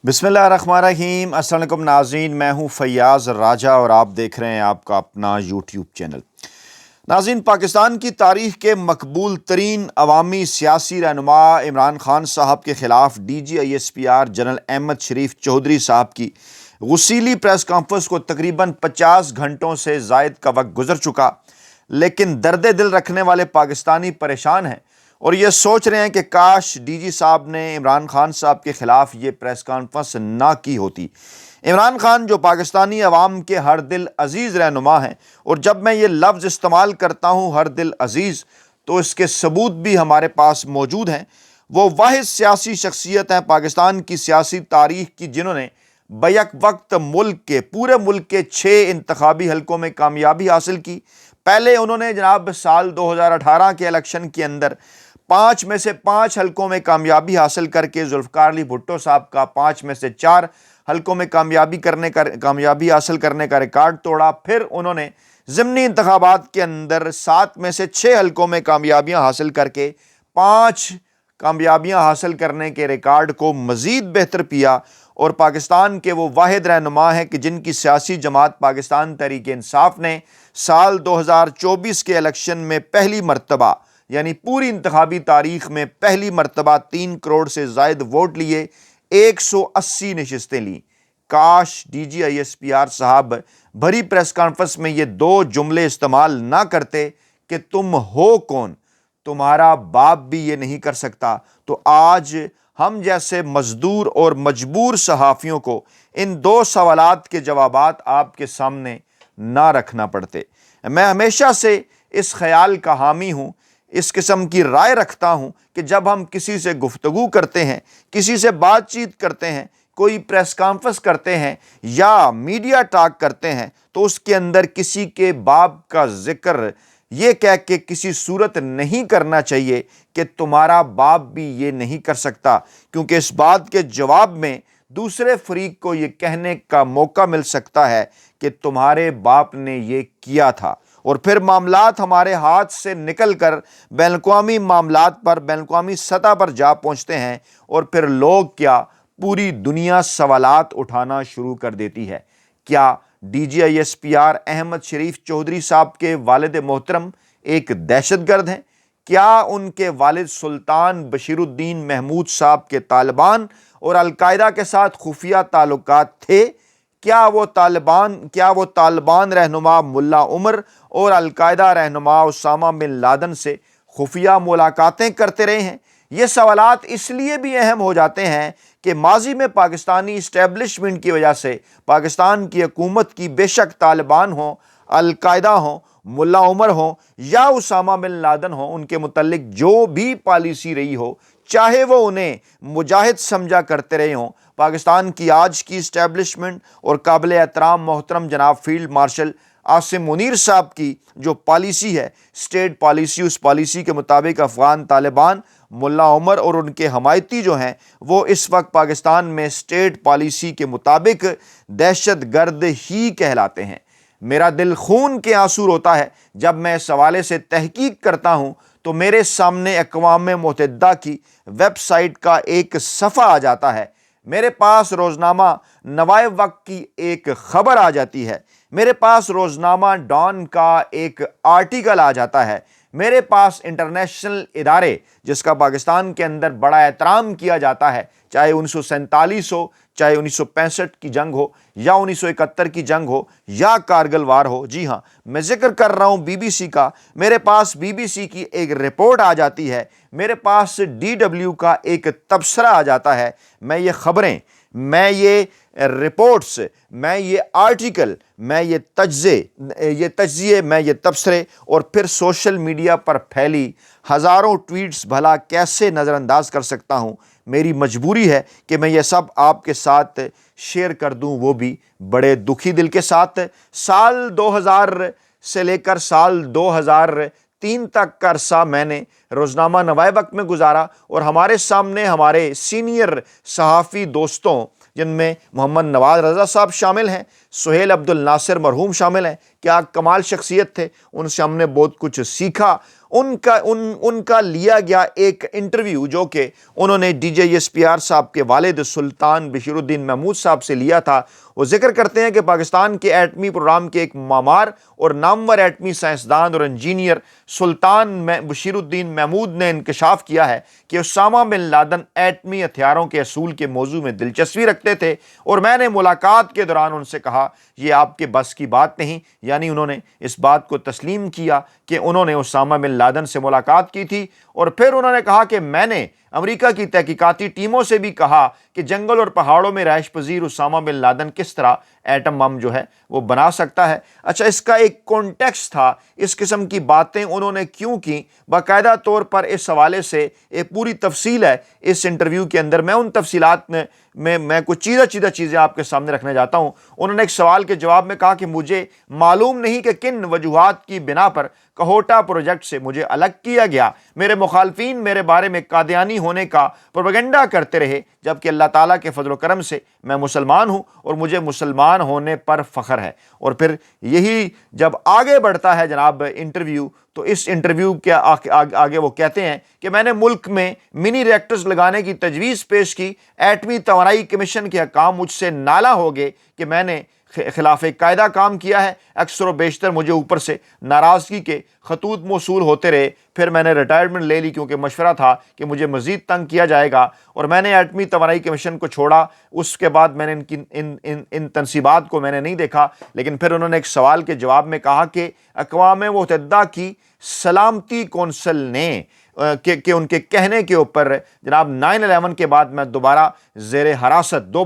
بسم اللہ الرحمن الرحیم۔ السلام علیکم ناظرین، میں ہوں فیاض راجہ اور آپ دیکھ رہے ہیں آپ کا اپنا یوٹیوب چینل۔ ناظرین، پاکستان کی تاریخ کے مقبول ترین عوامی سیاسی رہنما عمران خان صاحب کے خلاف DGISPR جنرل احمد شریف چودھری صاحب کی غسیلی پریس کانفرنس کو تقریباً 50 گھنٹوں سے زائد کا وقت گزر چکا، لیکن درد دل رکھنے والے پاکستانی پریشان ہیں اور یہ سوچ رہے ہیں کہ کاش DG صاحب نے عمران خان صاحب کے خلاف یہ پریس کانفرنس نہ کی ہوتی۔ عمران خان جو پاکستانی عوام کے ہر دل عزیز رہنما ہیں، اور جب میں یہ لفظ استعمال کرتا ہوں ہر دل عزیز، تو اس کے ثبوت بھی ہمارے پاس موجود ہیں۔ وہ واحد سیاسی شخصیت ہیں پاکستان کی سیاسی تاریخ کی جنہوں نے بیک وقت پورے ملک کے 6 انتخابی حلقوں میں کامیابی حاصل کی۔ پہلے انہوں نے جناب سال 2018 کے الیکشن کے اندر 5 میں سے 5 حلقوں میں کامیابی حاصل کر کے ذوالفقار علی بھٹو صاحب کا 5 میں سے 4 حلقوں میں کامیابی حاصل کرنے کا ریکارڈ توڑا۔ پھر انہوں نے ضمنی انتخابات کے اندر 7 میں سے 6 حلقوں میں کامیابیاں حاصل کر کے 5 کامیابیاں حاصل کرنے کے ریکارڈ کو مزید بہتر کیا، اور پاکستان کے وہ واحد رہنما ہیں کہ جن کی سیاسی جماعت پاکستان تحریک انصاف نے سال 2024 کے الیکشن میں پہلی مرتبہ، یعنی پوری انتخابی تاریخ میں پہلی مرتبہ 3 کروڑ سے زائد ووٹ لیے 180 نشستیں لیں۔ کاش DGISPR صاحب بھری پریس کانفرنس میں یہ 2 جملے استعمال نہ کرتے کہ تم ہو کون، تمہارا باپ بھی یہ نہیں کر سکتا، تو آج ہم جیسے مزدور اور مجبور صحافیوں کو ان 2 سوالات کے جوابات آپ کے سامنے نہ رکھنا پڑتے۔ میں ہمیشہ سے اس خیال کا حامی ہوں، اس قسم کی رائے رکھتا ہوں کہ جب ہم کسی سے گفتگو کرتے ہیں، کسی سے بات چیت کرتے ہیں، کوئی پریس کانفرنس کرتے ہیں یا میڈیا ٹاک کرتے ہیں، تو اس کے اندر کسی کے باپ کا ذکر یہ کہہ کے کسی صورت نہیں کرنا چاہیے کہ تمہارا باپ بھی یہ نہیں کر سکتا، کیونکہ اس بات کے جواب میں دوسرے فریق کو یہ کہنے کا موقع مل سکتا ہے کہ تمہارے باپ نے یہ کیا تھا، اور پھر معاملات ہمارے ہاتھ سے نکل کر بین الاقوامی معاملات پر، بین الاقوامی سطح پر جا پہنچتے ہیں، اور پھر لوگ کیا، پوری دنیا سوالات اٹھانا شروع کر دیتی ہے۔ کیا DGISPR احمد شریف چودھری صاحب کے والد محترم ایک دہشت گرد ہیں؟ کیا ان کے والد سلطان بشیر الدین محمود صاحب کے طالبان اور القاعدہ کے ساتھ خفیہ تعلقات تھے؟ کیا وہ طالبان رہنما ملا عمر اور القاعدہ رہنما اسامہ بن لادن سے خفیہ ملاقاتیں کرتے رہے ہیں؟ یہ سوالات اس لیے بھی اہم ہو جاتے ہیں کہ ماضی میں پاکستانی اسٹیبلشمنٹ کی وجہ سے پاکستان کی حکومت کی بے شک طالبان ہوں، القاعدہ ہوں، ملا عمر ہوں یا اسامہ بن لادن ہوں، ان کے متعلق جو بھی پالیسی رہی ہو، چاہے وہ انہیں مجاہد سمجھا کرتے رہے ہوں، پاکستان کی آج کی اسٹیبلشمنٹ اور قابل احترام محترم جناب فیلڈ مارشل عاصم منیر صاحب کی جو پالیسی ہے، اسٹیٹ پالیسی، اس پالیسی کے مطابق افغان طالبان، ملا عمر اور ان کے حمایتی جو ہیں، وہ اس وقت پاکستان میں اسٹیٹ پالیسی کے مطابق دہشت گرد ہی کہلاتے ہیں۔ میرا دل خون کے آنسو روتا ہے جب میں اس حوالے سے تحقیق کرتا ہوں تو میرے سامنے اقوام متحدہ کی ویب سائٹ کا ایک صفحہ آ جاتا ہے، میرے پاس روزنامہ نوائے وقت کی ایک خبر آ جاتی ہے، میرے پاس روزنامہ ڈان کا ایک آرٹیکل آ جاتا ہے، میرے پاس انٹرنیشنل ادارے جس کا پاکستان کے اندر بڑا احترام کیا جاتا ہے، چاہے 1947 ہو، چاہے 1965 کی جنگ ہو یا 1971 کی جنگ ہو یا کارگل وار ہو، جی ہاں میں ذکر کر رہا ہوں BBC کا، میرے پاس BBC کی ایک رپورٹ آ جاتی ہے، میرے پاس DW کا ایک تبصرہ آ جاتا ہے۔ میں یہ خبریں، میں یہ رپورٹس، میں یہ آرٹیکل، میں یہ تجزیے، میں یہ تبصرے، اور پھر سوشل میڈیا پر پھیلی ہزاروں ٹویٹس بھلا کیسے نظر انداز کر سکتا ہوں؟ میری مجبوری ہے کہ میں یہ سب آپ کے ساتھ شیئر کر دوں، وہ بھی بڑے دکھی دل کے ساتھ۔ سال 2000 سے لے کر سال 2003 تک کا عرصہ میں نے روزنامہ نوائے وقت میں گزارا، اور ہمارے سامنے ہمارے سینئر صحافی دوستوں جن میں محمد نواز رضا صاحب شامل ہیں، سہیل عبد الناصر مرحوم شامل ہیں، کیا کمال شخصیت تھے، ان سے ہم نے بہت کچھ سیکھا، ان کا لیا گیا ایک انٹرویو جو کہ انہوں نے DGISPR صاحب کے والد سلطان بشیر الدین محمود صاحب سے لیا تھا، وہ ذکر کرتے ہیں کہ پاکستان کے ایٹمی پروگرام کے ایک معمار اور نامور ایٹمی سائنسدان اور انجینئر سلطان بشیر الدین محمود نے انکشاف کیا ہے کہ اسامہ بن لادن ایٹمی ہتھیاروں کے اصول کے موضوع میں دلچسپی رکھتے تھے، اور میں نے ملاقات کے دوران ان سے کہا یہ آپ کے بس کی بات نہیں، یعنی انہوں نے اس بات کو تسلیم کیا کہ انہوں نے اسامہ بن لادن سے ملاقات کی تھی، اور پھر انہوں نے کہا کہ میں نے امریکہ کی تحقیقاتی ٹیموں سے بھی کہا کہ جنگل اور پہاڑوں میں رہائش پذیر اسامہ بن لادن کس طرح ایٹم بم جو ہے وہ بنا سکتا ہے۔ اچھا، اس کا ایک کانٹیکسٹ تھا، اس قسم کی باتیں انہوں نے کیوں کی، باقاعدہ طور پر اس حوالے سے ایک پوری تفصیل ہے اس انٹرویو کے اندر۔ میں ان تفصیلات میں کچھ چیزیں آپ کے سامنے رکھنے جاتا ہوں۔ انہوں نے ایک سوال کے جواب میں کہا کہ مجھے معلوم نہیں کہ کن وجوہات کی بنا پر کہوٹہ پروجیکٹ سے مجھے الگ کیا گیا، میرے مخالفین میرے بارے میں قادیانی ہونے کا پروپیگنڈا کرتے رہے، جبکہ اللہ تعالیٰ کے فضل و کرم سے میں مسلمان ہوں اور مجھے مسلمان ہونے پر فخر ہے۔ اور پھر یہی جب آگے بڑھتا ہے جناب انٹرویو، تو اس انٹرویو کے آگے وہ کہتے ہیں کہ میں نے ملک میں منی ریئیکٹرز لگانے کی تجویز پیش کی، ایٹمی توانائی کمیشن کے حکام مجھ سے نالاں ہو گئے کہ میں نے خلاف قاعدہ کام کیا ہے، اکثر و بیشتر مجھے اوپر سے ناراضگی کے خطوط موصول ہوتے رہے، پھر میں نے ریٹائرمنٹ لے لی کیونکہ مشورہ تھا کہ مجھے مزید تنگ کیا جائے گا، اور میں نے ایٹمی توانائی کمیشن کو چھوڑا۔ اس کے بعد میں نے ان تنصیبات کو میں نے نہیں دیکھا۔ لیکن پھر انہوں نے ایک سوال کے جواب میں کہا کہ اقوام متحدہ کی سلامتی کونسل نے کہ ان کے کہنے کے اوپر جناب 9/11 کے بعد میں دوبارہ زیر حراست، دو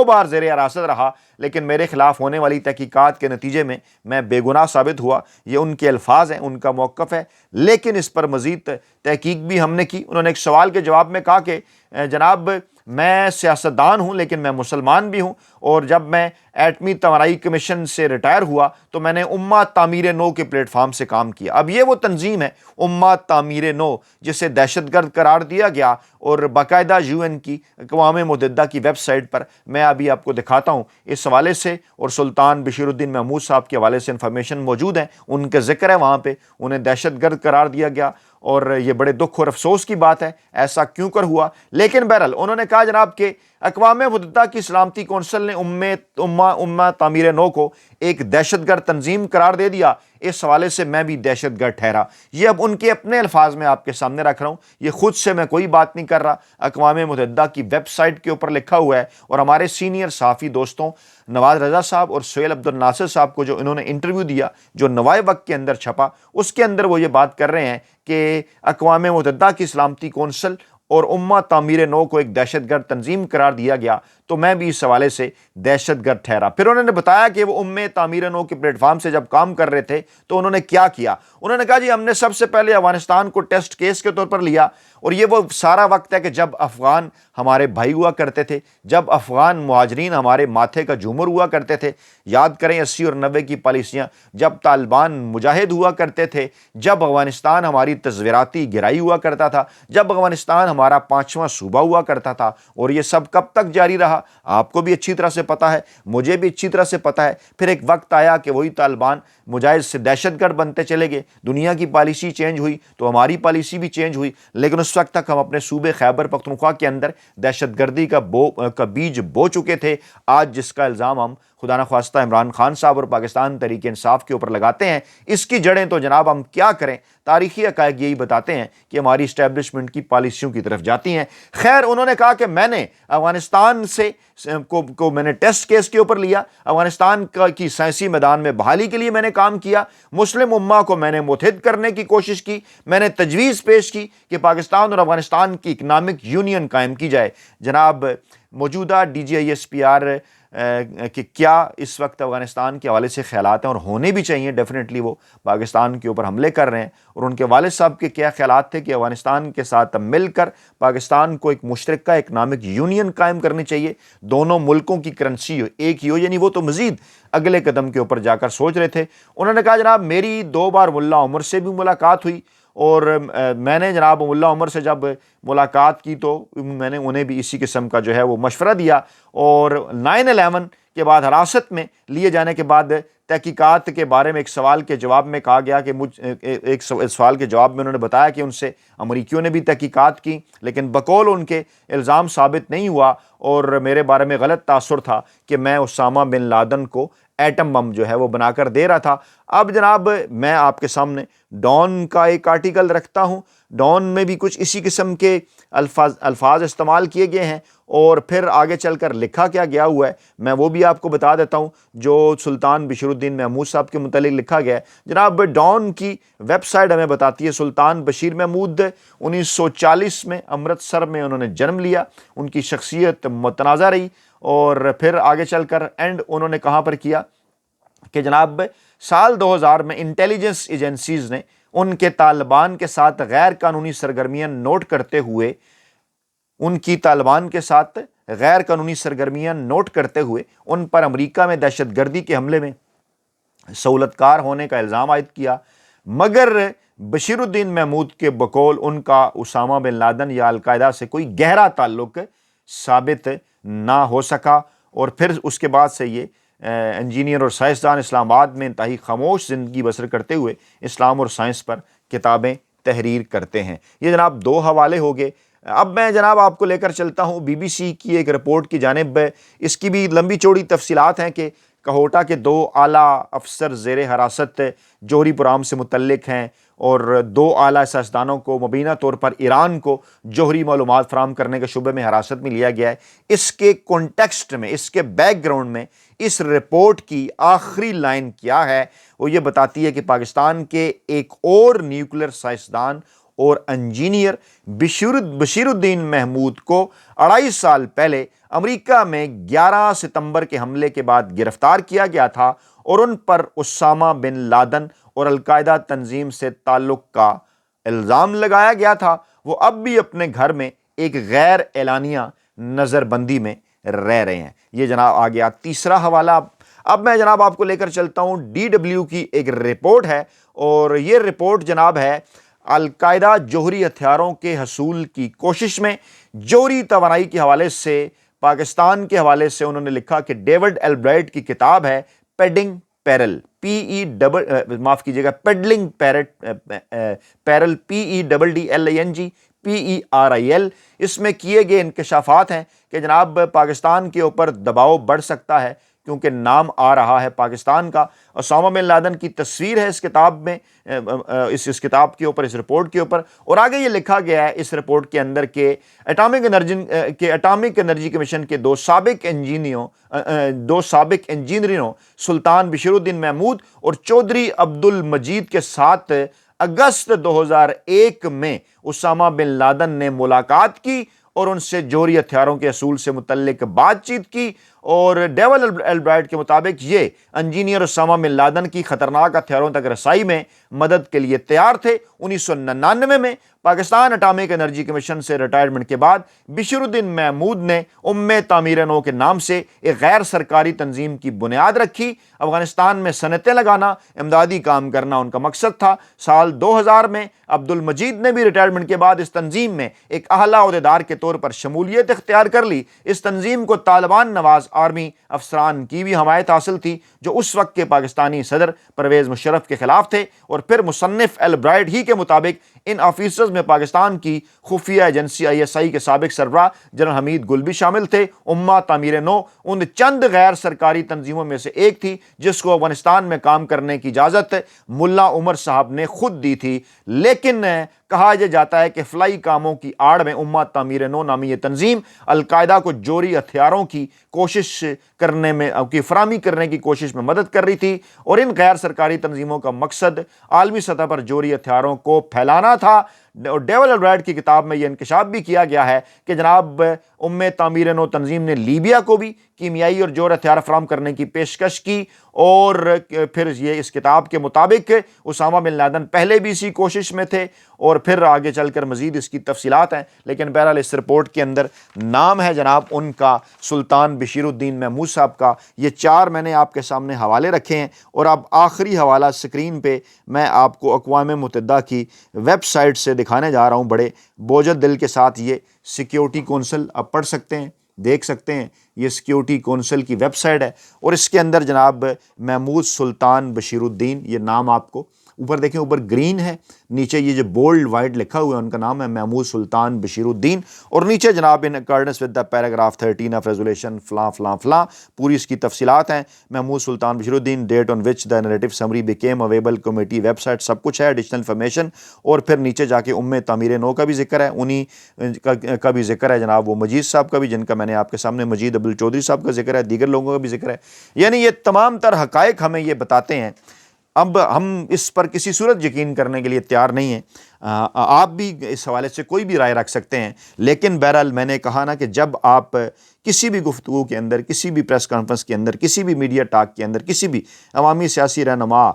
بار زیر حراست رہا، لیکن میرے خلاف ہونے والی تحقیقات کے نتیجے میں میں بے گناہ ثابت ہوا۔ یہ ان کے الفاظ ہیں، ان کا موقف ہے، لیکن اس پر مزید تحقیق بھی ہم نے کی۔ انہوں نے ایک سوال کے جواب میں کہا کہ جناب میں سیاستدان ہوں لیکن میں مسلمان بھی ہوں، اور جب میں ایٹمی توانائی کمیشن سے ریٹائر ہوا تو میں نے امہ تعمیر نو کے پلیٹ فارم سے کام کیا۔ اب یہ وہ تنظیم ہے امہ تعمیر نو جسے دہشت گرد قرار دیا گیا، اور باقاعدہ UN کی اقوام متحدہ کی ویب سائٹ پر میں ابھی آپ کو دکھاتا ہوں اس حوالے سے، اور سلطان بشیر الدین محمود صاحب کے حوالے سے انفارمیشن موجود ہے، ان کا ذکر ہے وہاں پہ، انہیں دہشت گرد قرار دیا گیا، اور یہ بڑے دکھ اور افسوس کی بات ہے ایسا کیوں کر ہوا۔ لیکن بہرحال انہوں نے کہا جناب کہ اقوام متحدہ کی سلامتی کونسل نے امہ تعمیر نو کو ایک دہشت گرد تنظیم قرار دے دیا، اس حوالے سے میں بھی دہشت گرد ٹھہرا۔ یہ اب ان کے اپنے الفاظ میں آپ کے سامنے رکھ رہا ہوں، یہ خود سے میں کوئی بات نہیں کر رہا، اقوام متحدہ کی ویب سائٹ کے اوپر لکھا ہوا ہے، اور ہمارے سینئر صحافی دوستوں نواز رضا صاحب اور سہیل عبد الناصر صاحب کو جو انہوں نے انٹرویو دیا جو نوائے وقت کے اندر چھپا، اس کے اندر وہ یہ بات کر رہے ہیں کہ اقوام متحدہ کی سلامتی کونسل اور امہ تعمیر نو کو ایک دہشت گرد تنظیم قرار دیا گیا، تو میں بھی اس حوالے سے دہشت گرد ٹھہرا۔ پھر انہوں نے بتایا کہ وہ امہ تعمیر نو کے پلیٹ فارم سے جب کام کر رہے تھے تو انہوں نے کیا کیا۔ انہوں نے کہا جی ہم نے سب سے پہلے افغانستان کو ٹیسٹ کیس کے طور پر لیا، اور یہ وہ سارا وقت ہے کہ جب افغان ہمارے بھائی ہوا کرتے تھے، جب افغان مہاجرین ہمارے ماتھے کا جھومر ہوا کرتے تھے۔ یاد کریں 80 اور 90 کی پالیسیاں، جب طالبان مجاہد ہوا کرتے تھے، جب افغانستان ہماری تزویراتی گرائی ہوا کرتا تھا، جب افغانستان ہمارا 5واں صوبہ ہوا کرتا تھا، اور یہ سب کب تک جاری رہا آپ کو بھی اچھی طرح سے پتہ ہے، مجھے بھی اچھی طرح سے پتہ ہے۔ پھر ایک وقت آیا کہ وہی طالبان مجاہد سے دہشت گرد بنتے چلے گئے، دنیا کی پالیسی چینج ہوئی تو ہماری پالیسی بھی چینج ہوئی، لیکن اس وقت تک ہم اپنے صوبے خیبر پختونخوا کے اندر دہشت گردی کا بیج بو چکے تھے۔ آج جس کا الزام ہم خدا نخواستہ عمران خان صاحب اور پاکستان تحریک انصاف کے اوپر لگاتے ہیں، اس کی جڑیں تو جناب ہم کیا کریں، تاریخی حقائق یہی بتاتے ہیں کہ ہماری اسٹیبلشمنٹ کی پالیسیوں کی طرف جاتی ہیں۔ خیر، انہوں نے کہا کہ میں نے افغانستان کو میں نے ٹیسٹ کیس کے اوپر لیا، افغانستان کی سائنسی میدان میں بحالی کے لیے میں نے کام کیا، مسلم امہ کو میں نے متحد کرنے کی کوشش کی، میں نے تجویز پیش کی کہ پاکستان اور افغانستان کی اکنامک یونین قائم کی جائے۔ جناب موجودہ DGISPR کہ کیا اس وقت افغانستان کے حوالے سے خیالات ہیں، اور ہونے بھی چاہیے، ڈیفینیٹلی وہ پاکستان کے اوپر حملے کر رہے ہیں، اور ان کے والد صاحب کے کیا خیالات تھے کہ افغانستان کے ساتھ مل کر پاکستان کو ایک مشترکہ اکنامک یونین قائم کرنی چاہیے، دونوں ملکوں کی کرنسی ایک ہی ہو، یعنی وہ تو مزید اگلے قدم کے اوپر جا کر سوچ رہے تھے۔ انہوں نے کہا جناب میری 2 بار ملا عمر سے بھی ملاقات ہوئی، اور میں نے جناب ملا عمر سے جب ملاقات کی تو میں نے انہیں بھی اسی قسم کا جو ہے وہ مشورہ دیا، اور 9/11 کے بعد حراست میں لیے جانے کے بعد تحقیقات کے بارے میں ایک سوال کے جواب میں کہا گیا کہ ایک سوال کے جواب میں انہوں نے بتایا کہ ان سے امریکیوں نے بھی تحقیقات کی، لیکن بقول ان کے الزام ثابت نہیں ہوا اور میرے بارے میں غلط تاثر تھا کہ میں اسامہ بن لادن کو ایٹم بم جو ہے وہ بنا کر دے رہا تھا۔ اب جناب میں آپ کے سامنے ڈان کا ایک آرٹیکل رکھتا ہوں، ڈان میں بھی کچھ اسی قسم کے الفاظ استعمال کیے گئے ہیں، اور پھر آگے چل کر لکھا کیا گیا ہوا ہے میں وہ بھی آپ کو بتا دیتا ہوں، جو سلطان بشیر الدین محمود صاحب کے متعلق لکھا گیا ہے۔ جناب ڈان کی ویب سائٹ ہمیں بتاتی ہے سلطان بشیر محمود 1940 میں امرتسر میں انہوں نے جنم لیا، ان کی شخصیت متنازع رہی، اور پھر آگے چل کر اینڈ انہوں نے کہاں پر کیا کہ جناب سال 2000 میں انٹیلیجنس ایجنسیز نے ان کے طالبان کے ساتھ غیر قانونی سرگرمیاں نوٹ کرتے ہوئے ان پر امریکہ میں دہشت گردی کے حملے میں سہولت کار ہونے کا الزام عائد کیا، مگر بشیر الدین محمود کے بقول ان کا اسامہ بن لادن یا القاعدہ سے کوئی گہرا تعلق ثابت نہ ہو سکا، اور پھر اس کے بعد سے یہ انجینئر اور سائنسدان اسلام آباد میں انتہائی خاموش زندگی بسر کرتے ہوئے اسلام اور سائنس پر کتابیں تحریر کرتے ہیں۔ یہ جناب دو حوالے ہو گئے۔ اب میں جناب آپ کو لے کر چلتا ہوں بی بی سی کی ایک رپورٹ کی جانب، اس کی بھی لمبی چوڑی تفصیلات ہیں کہ کہوٹا کے 2 اعلیٰ افسر زیر حراست جوہری پروگرام سے متعلق ہیں، اور 2 اعلیٰ سیاستدانوں کو مبینہ طور پر ایران کو جوہری معلومات فراہم کرنے کے شعبے میں حراست میں لیا گیا ہے۔ اس کے کانٹیکسٹ میں، اس کے بیک گراؤنڈ میں اس رپورٹ کی آخری لائن کیا ہے؟ وہ یہ بتاتی ہے کہ پاکستان کے ایک اور نیوکلیر سائنسدان اور انجینئر بشیر الدین محمود کو 2.5 سال پہلے امریکہ میں 11 ستمبر کے حملے کے بعد گرفتار کیا گیا تھا، اور ان پر اسامہ بن لادن اور القاعدہ تنظیم سے تعلق کا الزام لگایا گیا تھا۔ وہ اب بھی اپنے گھر میں ایک غیر اعلانیہ نظر بندی میں رہ رہے ہیں۔ یہ جناب آ گیا تیسرا حوالہ۔ اب میں جناب آپ کو لے کر چلتا ہوں DW کی ایک رپورٹ ہے، اور یہ رپورٹ جناب ہے القاعدہ جوہری ہتھیاروں کے حصول کی کوشش میں جوہری توانائی کے حوالے سے پاکستان کے حوالے سے انہوں نے لکھا کہ ڈیوڈ البرائٹ کی کتاب ہے padding parallel, peddling parallel PEDDLING اس میں کیے گئے انکشافات ہیں کہ جناب پاکستان کے اوپر دباؤ بڑھ سکتا ہے، کیونکہ نام آ رہا ہے پاکستان کا۔ اسامہ بن لادن کی تصویر ہے اس کتاب میں، اس کتاب کے اوپر، اس رپورٹ کے اوپر، اور آگے یہ لکھا گیا ہے اس رپورٹ کے اندر کہ اٹامک انرجی کمیشن کے 2 سابق انجینئروں سلطان بشیر الدین محمود اور چودھری عبد المجید کے ساتھ اگست 2001 میں اسامہ بن لادن نے ملاقات کی اور ان سے جوہری ہتھیاروں کے حصول سے متعلق بات چیت کی، اور ڈیوڈ البرائٹ کے مطابق یہ انجینئر اسامہ بن لادن کی خطرناک ہتھیاروں تک رسائی میں مدد کے لیے تیار تھے۔ 1999 میں پاکستان اٹامک انرجی کمیشن سے ریٹائرمنٹ کے بعد بشیر الدین محمود نے تعمیر نو کے نام سے ایک غیر سرکاری تنظیم کی بنیاد رکھی۔ افغانستان میں صنعتیں لگانا، امدادی کام کرنا ان کا مقصد تھا۔ سال 2000 میں عبد المجید نے بھی ریٹائرمنٹ کے بعد اس تنظیم میں ایک اعلیٰ عہدیدار کے طور پر شمولیت اختیار کر لی۔ اس تنظیم کو طالبان نواز آرمی افسران کی بھی حمایت حاصل تھی، جو اس وقت کے پاکستانی صدر پرویز مشرف کے خلاف تھے، اور پھر مصنف البرائٹ ہی کے مطابق ان آفیسرز میں پاکستان کی خفیہ ایجنسی ISI کے سابق سربراہ جنرل حمید گل بھی شامل تھے۔ تعمیر نو ان چند غیر سرکاری تنظیموں میں سے ایک تھی جس کو افغانستان میں کام کرنے کی اجازت ملا عمر صاحب نے خود دی تھی، لیکن کہا یہ جاتا ہے کہ فلائی کاموں کی آڑ میں تعمیر نو نامی یہ تنظیم القاعدہ کو جوہری ہتھیاروں کی کوشش کرنے میں فراہمی کرنے کی کوشش میں مدد کر رہی تھی، اور ان غیر سرکاری تنظیموں کا مقصد عالمی سطح پر جوہری ہتھیاروں کو پھیلانا تھا۔ ڈیوڈ البرائٹ کی کتاب میں یہ انکشاف بھی کیا گیا ہے کہ جناب تعمیر نو تنظیم نے لیبیا کو بھی کیمیائی اور جوہری ہتھیار فراہم کرنے کی پیشکش کی، اور پھر یہ اس کتاب کے مطابق اسامہ بن لادن پہلے بھی اسی کوشش میں تھے، اور پھر آگے چل کر مزید اس کی تفصیلات ہیں، لیکن بہرحال اس رپورٹ کے اندر نام ہے جناب ان کا سلطان بشیر الدین محمود صاحب کا۔ یہ 4 میں نے آپ کے سامنے حوالے رکھے ہیں، اور اب آخری حوالہ سکرین پہ میں آپ کو اقوام متحدہ کی ویب سائٹ سے دکھانے جا رہا ہوں۔ بڑے بوجھل دل کے ساتھ یہ سیکیورٹی کونسل آپ پڑھ سکتے ہیں، دیکھ سکتے ہیں، یہ سیکیورٹی کونسل کی ویب سائٹ ہے، اور اس کے اندر جناب محمود سلطان بشیر الدین یہ نام آپ کو اوپر دیکھیں، اوپر گرین ہے، نیچے یہ جو بولڈ وائٹ لکھا ہوا ہے ان کا نام ہے محمود سلطان بشیر الدین، اور نیچے جناب in accordance with the paragraph 13 of resolution فلاں فلاں فلاں پوری اس کی تفصیلات ہیں۔ Mahmood Sultan Bashiruddin, date on which the narrative summary became available, committee website, سب کچھ ہے، ایڈیشنل انفارمیشن، اور پھر نیچے جا کے تعمیر نو کا بھی ذکر ہے، انہی کا بھی ذکر ہے جناب وہ مجید صاحب کا بھی، جن کا میں نے آپ کے سامنے مجید عبد الچودھری صاحب کا ذکر ہے، دیگر لوگوں کا بھی ذکر ہے، یعنی یہ تمام تر حقائق ہمیں یہ بتاتے ہیں۔ اب ہم اس پر کسی صورت یقین کرنے کے لیے تیار نہیں ہیں، آپ بھی اس حوالے سے کوئی بھی رائے رکھ سکتے ہیں، لیکن بہرحال میں نے کہا نا کہ جب آپ کسی بھی گفتگو کے اندر، کسی بھی پریس کانفرنس کے اندر، کسی بھی میڈیا ٹاک کے اندر، کسی بھی عوامی سیاسی رہنما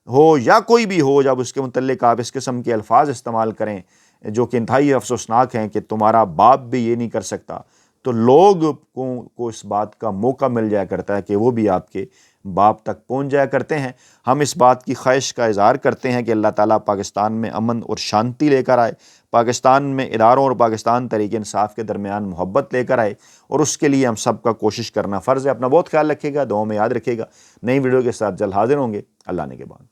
ہو یا کوئی بھی ہو، جب اس کے متعلق آپ اس قسم کے الفاظ استعمال کریں جو کہ انتہائی افسوسناک ہیں کہ تمہارا باپ بھی یہ نہیں کر سکتا، تو لوگ کو اس بات کا موقع مل جایا کرتا ہے کہ وہ بھی آپ کے باپ تک پہنچ جایا کرتے ہیں۔ ہم اس بات کی خواہش کا اظہار کرتے ہیں کہ اللہ تعالیٰ پاکستان میں امن اور شانتی لے کر آئے، پاکستان میں اداروں اور پاکستان تحریک انصاف کے درمیان محبت لے کر آئے، اور اس کے لیے ہم سب کا کوشش کرنا فرض ہے۔ اپنا بہت خیال رکھیے گا، دعاؤں میں یاد رکھیے گا۔ نئی ویڈیو کے ساتھ جلد حاضر ہوں گے، اللہ نے کے بعد۔